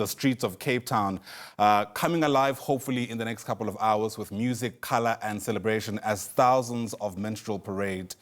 the streets of Cape Town, coming alive hopefully in the next couple of hours with music, colour and celebration as thousands of minstrel parade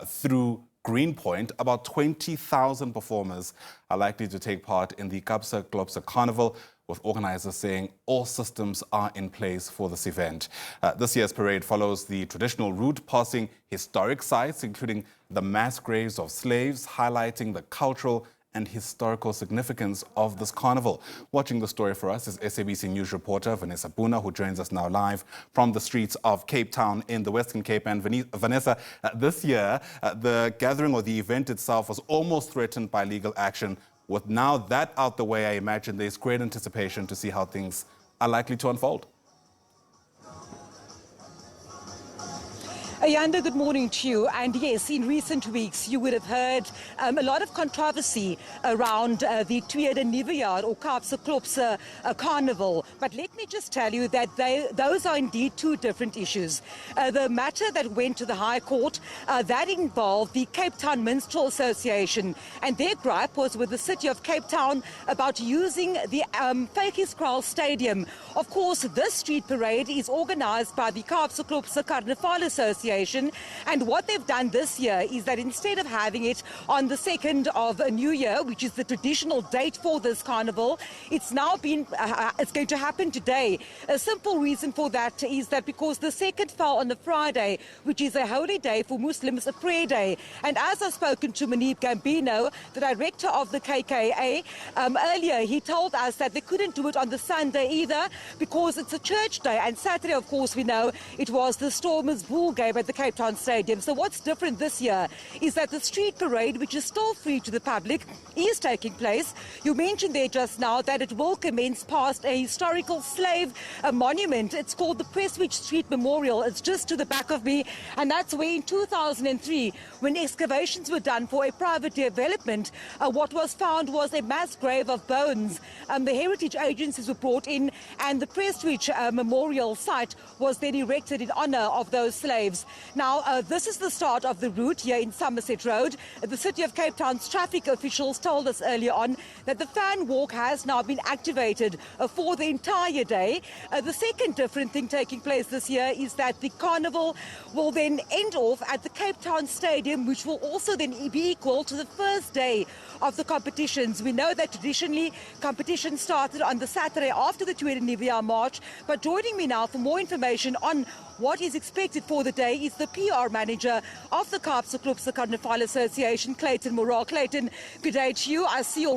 through Greenpoint. About 20,000 performers are likely to take part in the Kaapse Klopse Carnival, with organisers saying all systems are in place for this event. This year's parade follows the traditional route, passing historic sites, including the mass graves of slaves, highlighting the cultural and historical significance of this carnival. Watching the story for us is SABC News reporter Vanessa Poonah, who joins us now live from the streets of Cape Town in the Western Cape. And Vanessa, this year, the gathering or the event itself was almost threatened by legal action. With now that out the way, I imagine there's great anticipation to see how things are likely to unfold. Ayanda, good morning to you. And yes, in recent weeks, you would have heard a lot of controversy around the Tweede Nuwejaar or Kaapse Klopse Carnival. But let me just tell you that those are indeed two different issues. The matter that went to the High Court, that involved the Cape Town Minstrel Association. And their gripe was with the city of Cape Town about using the Vanessa Stadium. Of course, this street parade is organised by the Kaapse Klopse Carnival Association. And what they've done this year is that instead of having it on the 2nd of New Year, which is the traditional date for this carnival, it's now been, it's going to happen today. A simple reason for that is that because the 2nd fell on a Friday, which is a holy day for Muslims, a prayer day. And as I've spoken to Manib Gambino, the director of the KKA, earlier, he told us that they couldn't do it on the Sunday either because it's a church day. And Saturday, of course, we know it was the Stormers Bull game at the Cape Town Stadium. So what's different this year is that the street parade, which is still free to the public, is taking place. You mentioned there just now that it will commence past a historical slave monument. It's called the Prestwich Street Memorial. It's just to the back of me, and that's where in 2003, when excavations were done for a private development, what was found was a mass grave of bones. The heritage agencies were brought in, and the Prestwich Memorial site was then erected in honour of those slaves. Now, this is the start of the route here in Somerset Road. The City of Cape Town's traffic officials told us earlier on that the fan walk has now been activated for the entire day. The second different thing taking place this year is that the carnival will then end off at the Cape Town Stadium, which will also then be equal to the first day of the competitions. We know that traditionally competitions started on the Saturday after the Tweede Nuwejaar March, but joining me now for more information on what is expected for the day is the PR manager of the Kaapse Klopse Carnival Association, Clayton Moral. Clayton, good day to you. I see all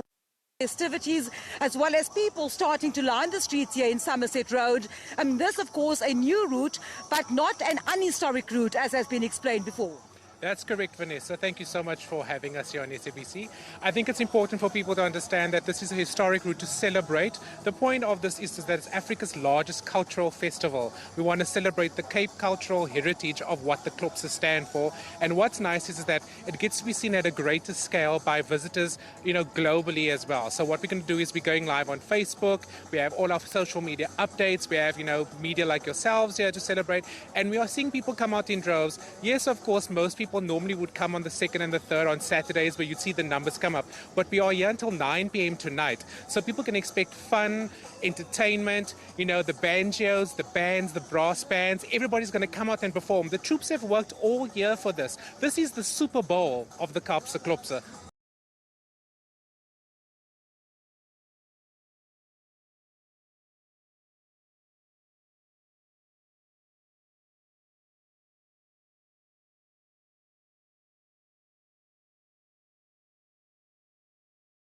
festivities as well as people starting to line the streets here in Somerset Road. This, of course, a new route, but not an unhistoric route, as has been explained before. That's correct, Vanessa. Thank you so much for having us here on SABC. I think it's important for people to understand that this is a historic route to celebrate. The point of this is that it's Africa's largest cultural festival. We want to celebrate the Cape cultural heritage of what the Klopse stand for. And what's nice is that it gets to be seen at a greater scale by visitors, globally as well. So what we're going to do is we're going live on Facebook. We have all our social media updates. We have, media like yourselves here to celebrate. And we are seeing people come out in droves. Yes, of course, most people normally would come on the 2nd and the 3rd on Saturdays where you'd see the numbers come up. But we are here until 9 p.m. tonight. So people can expect fun, entertainment, the banjos, the bands, the brass bands. Everybody's going to come out and perform. The troops have worked all year for this. This is the Super Bowl of the Kaapse Klopse.